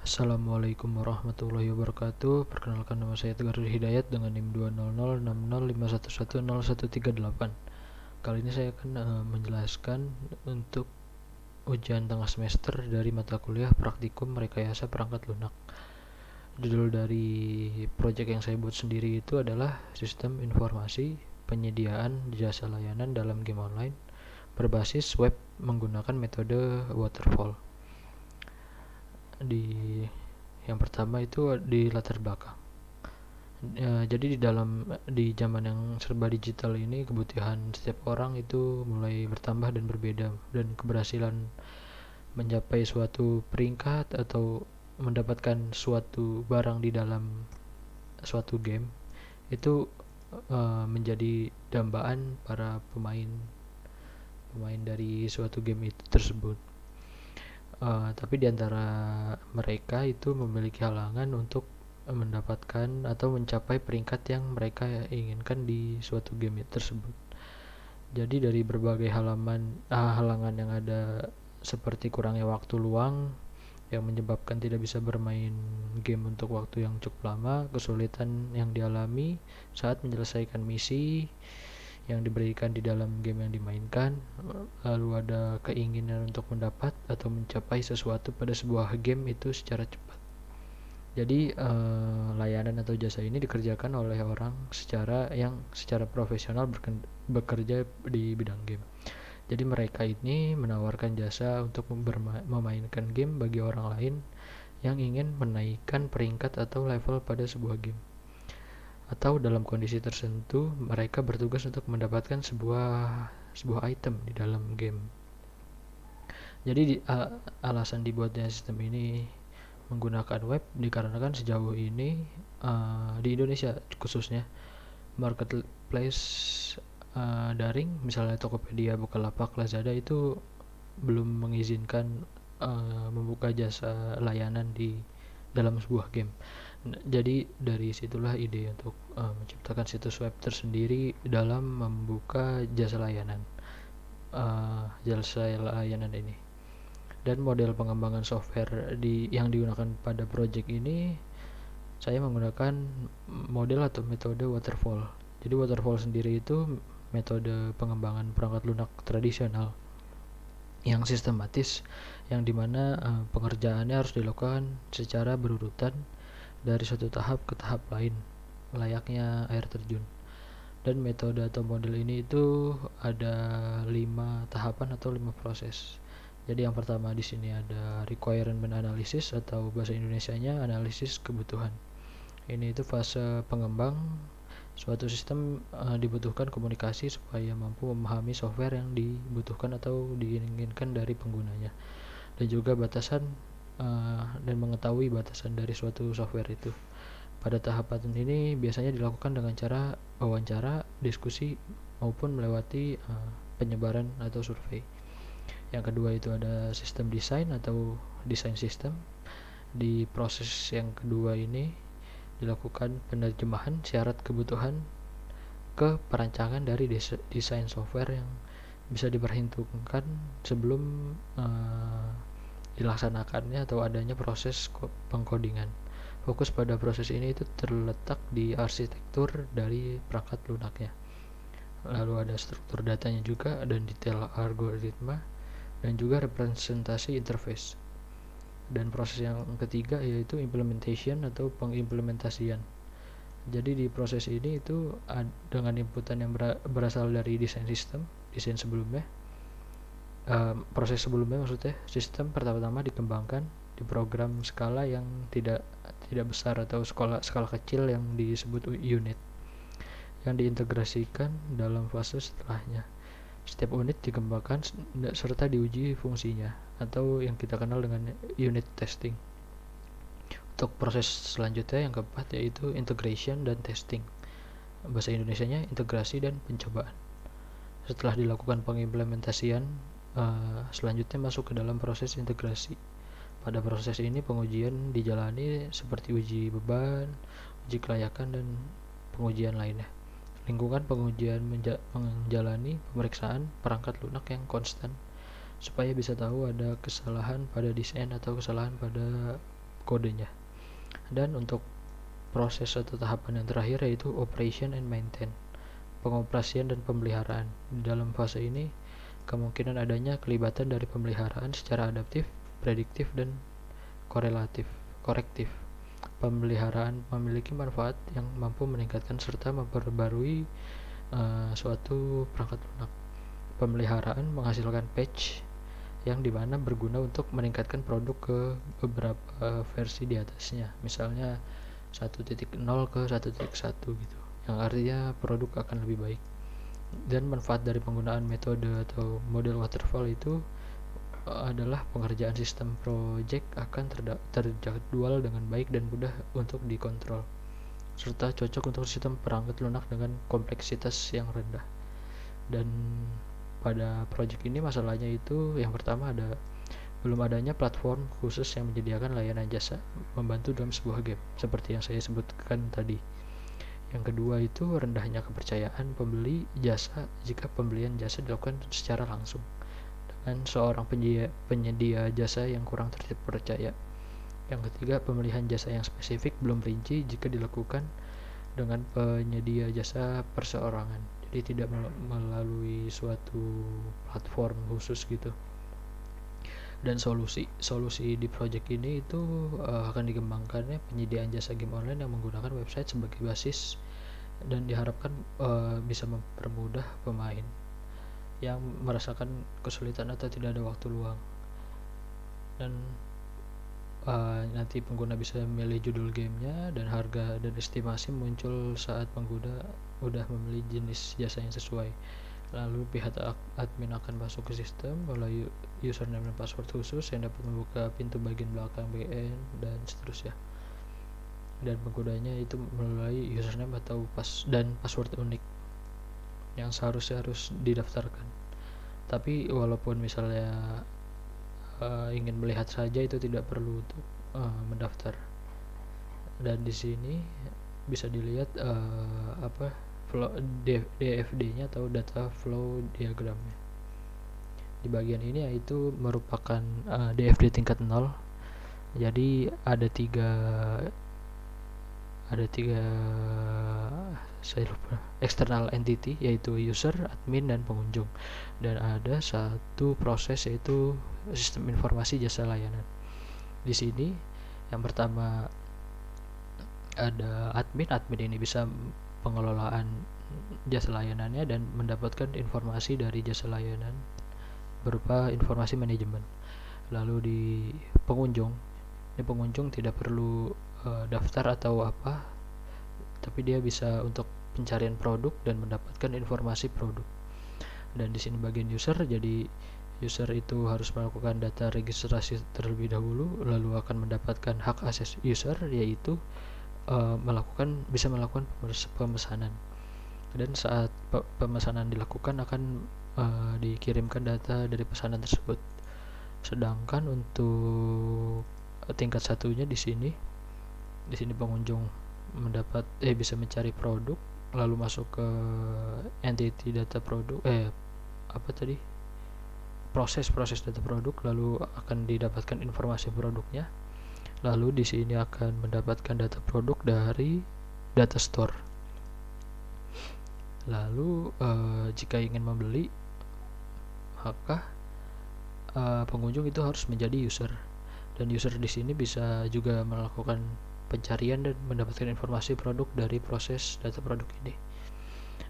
Assalamualaikum warahmatullahi wabarakatuh. Perkenalkan, nama saya Tegar Hidayat dengan NIM 2006050111013. Kali ini saya akan menjelaskan untuk ujian tengah semester dari mata kuliah Praktikum Rekayasa Perangkat Lunak. Judul dari proyek yang saya buat sendiri itu adalah Sistem Informasi Penyediaan Jasa Layanan dalam Game Online berbasis web menggunakan metode waterfall. Yang pertama itu di latar belakang. Jadi di zaman yang serba digital ini, kebutuhan setiap orang itu mulai bertambah dan berbeda, dan keberhasilan mencapai suatu peringkat atau mendapatkan suatu barang di dalam suatu game itu menjadi dambaan para pemain dari suatu game itu tersebut. Tapi di antara mereka itu memiliki halangan untuk mendapatkan atau mencapai peringkat yang mereka inginkan di suatu game tersebut. Jadi dari berbagai halangan yang ada, seperti kurangnya waktu luang yang menyebabkan tidak bisa bermain game untuk waktu yang cukup lama, kesulitan yang dialami saat menyelesaikan misi yang diberikan di dalam game yang dimainkan, lalu ada keinginan untuk mendapat atau mencapai sesuatu pada sebuah game itu secara cepat. Jadi layanan atau jasa ini dikerjakan oleh orang secara profesional bekerja di bidang game. Jadi mereka ini menawarkan jasa untuk memainkan game bagi orang lain yang ingin menaikkan peringkat atau level pada sebuah game. Atau dalam kondisi tertentu mereka bertugas untuk mendapatkan sebuah item di dalam game. Jadi alasan dibuatnya sistem ini menggunakan web dikarenakan sejauh ini di Indonesia khususnya marketplace daring, misalnya Tokopedia, Bukalapak, Lazada itu belum mengizinkan membuka jasa layanan di dalam sebuah game. Jadi dari situlah ide untuk menciptakan situs web tersendiri dalam membuka jasa layanan ini. Dan model pengembangan software yang digunakan pada project ini, saya menggunakan model atau metode waterfall. Jadi waterfall sendiri itu metode pengembangan perangkat lunak tradisional yang sistematis, yang dimana pengerjaannya harus dilakukan secara berurutan dari satu tahap ke tahap lain, layaknya air terjun. Dan metode atau model ini itu ada 5 tahapan atau 5 proses. Jadi yang pertama di sini ada requirement analysis, atau bahasa Indonesianya analisis kebutuhan. Ini itu fase pengembang suatu sistem. Dibutuhkan komunikasi supaya mampu memahami software yang dibutuhkan atau diinginkan dari penggunanya, dan juga batasan dan mengetahui batasan dari suatu software itu. Pada tahapan ini biasanya dilakukan dengan cara wawancara, diskusi, maupun melewati penyebaran atau survei. Yang kedua itu ada sistem desain atau desain sistem. Di proses yang kedua ini dilakukan penerjemahan syarat kebutuhan ke perancangan dari desain software yang bisa diperhitungkan sebelum dilaksanakannya atau adanya proses pengkodingan. Fokus pada proses ini itu terletak di arsitektur dari perangkat lunaknya. Lalu ada struktur datanya juga, dan detail algoritma, dan juga representasi interface. Dan proses yang ketiga yaitu implementation atau pengimplementasian. Jadi di proses ini itu dengan inputan yang berasal dari desain sebelumnya, proses sebelumnya maksudnya, sistem pertama-tama dikembangkan di program skala yang tidak besar atau skala kecil yang disebut unit, yang diintegrasikan dalam fase setelahnya. Setiap unit dikembangkan serta diuji fungsinya, atau yang kita kenal dengan unit testing. Untuk proses selanjutnya yang keempat yaitu integration dan testing. Bahasa Indonesianya integrasi dan pencobaan. Setelah dilakukan pengimplementasian, selanjutnya masuk ke dalam proses integrasi. Pada proses ini pengujian dijalani seperti uji beban, uji kelayakan, dan pengujian lainnya. Lingkungan pengujian menjalani pemeriksaan perangkat lunak yang konstan supaya bisa tahu ada kesalahan pada desain atau kesalahan pada kodenya. Dan untuk proses atau tahapan yang terakhir yaitu operation and maintain, pengoperasian dan pemeliharaan. Di dalam fase ini kemungkinan adanya kelibatan dari pemeliharaan secara adaptif, prediktif, dan korektif. Pemeliharaan memiliki manfaat yang mampu meningkatkan serta memperbarui suatu perangkat lunak. Pemeliharaan menghasilkan patch yang dimana berguna untuk meningkatkan produk ke beberapa versi di atasnya, misalnya 1.0 ke 1.1 gitu, yang artinya produk akan lebih baik. Dan manfaat dari penggunaan metode atau model waterfall itu adalah pengerjaan sistem project akan terjadwal dengan baik dan mudah untuk dikontrol, serta cocok untuk sistem perangkat lunak dengan kompleksitas yang rendah. Dan pada project ini masalahnya itu yang pertama belum adanya platform khusus yang menyediakan layanan jasa membantu dalam sebuah game seperti yang saya sebutkan tadi. Yang kedua itu rendahnya kepercayaan pembeli jasa jika pembelian jasa dilakukan secara langsung dengan seorang penyedia jasa yang kurang terpercaya. Yang ketiga, pemilihan jasa yang spesifik belum rinci jika dilakukan dengan penyedia jasa perseorangan, jadi tidak melalui suatu platform khusus gitu. Dan solusi di project ini itu akan dikembangkannya penyediaan jasa game online yang menggunakan website sebagai basis dan diharapkan bisa mempermudah pemain yang merasakan kesulitan atau tidak ada waktu luang. Dan nanti pengguna bisa memilih judul gamenya dan harga dan estimasi muncul saat pengguna udah memilih jenis jasa yang sesuai. Lalu pihak admin akan masuk ke sistem melalui username dan password khusus yang dapat membuka pintu bagian belakang backend dan seterusnya. Dan penggunanya itu melalui username atau password unik yang seharusnya harus didaftarkan. Tapi walaupun misalnya ingin melihat saja itu tidak perlu untuk mendaftar. Dan di sini bisa dilihat DFD-nya atau data flow diagramnya. Di bagian ini yaitu merupakan DFD tingkat 0. Jadi ada tiga saya lupa, external entity yaitu user, admin, dan pengunjung. Dan ada satu proses yaitu sistem informasi jasa layanan. Di sini yang pertama ada admin ini bisa pengelolaan jasa layanannya dan mendapatkan informasi dari jasa layanan berupa informasi manajemen. Lalu di pengunjung tidak perlu daftar atau apa, tapi dia bisa untuk pencarian produk dan mendapatkan informasi produk. Dan di sini bagian user, jadi user itu harus melakukan data registrasi terlebih dahulu, lalu akan mendapatkan hak akses user, yaitu bisa melakukan pemesanan. Dan saat pemesanan dilakukan akan dikirimkan data dari pesanan tersebut. Sedangkan untuk tingkat satunya di sini pengunjung bisa mencari produk, lalu masuk ke entity data produk proses data produk, lalu akan didapatkan informasi produknya. Lalu di sini akan mendapatkan data produk dari data store. Lalu jika ingin membeli, maka pengunjung itu harus menjadi user. Dan user di sini bisa juga melakukan pencarian dan mendapatkan informasi produk dari proses data produk ini.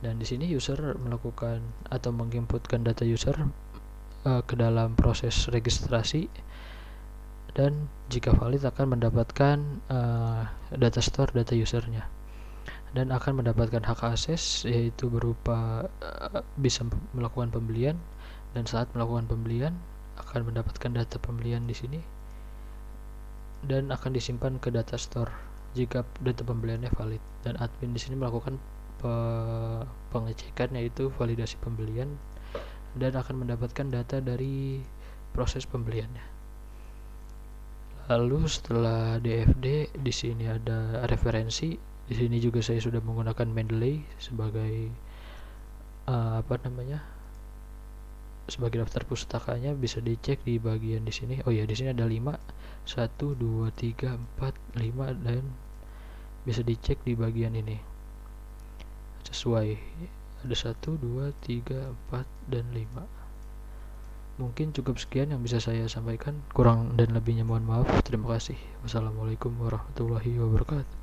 Dan di sini user melakukan atau menginputkan data user ke dalam proses registrasi, dan jika valid akan mendapatkan data store data usernya, dan akan mendapatkan hak akses yaitu berupa bisa melakukan pembelian, dan saat melakukan pembelian akan mendapatkan data pembelian di sini dan akan disimpan ke data store jika data pembeliannya valid. Dan admin di sini melakukan pengecekan yaitu validasi pembelian dan akan mendapatkan data dari proses pembeliannya. Lalu setelah DFD di sini ada referensi. Di sini juga saya sudah menggunakan Mendeley sebagai sebagai daftar pustakanya bisa dicek di bagian di sini. Oh ya, di sini ada 5, 1 2 3 4 5, dan bisa dicek di bagian ini sesuai, ada 1 2 3 4 dan 5. Mungkin cukup sekian yang bisa saya sampaikan, kurang dan lebihnya mohon maaf. Terima kasih. Wassalamualaikum warahmatullahi wabarakatuh.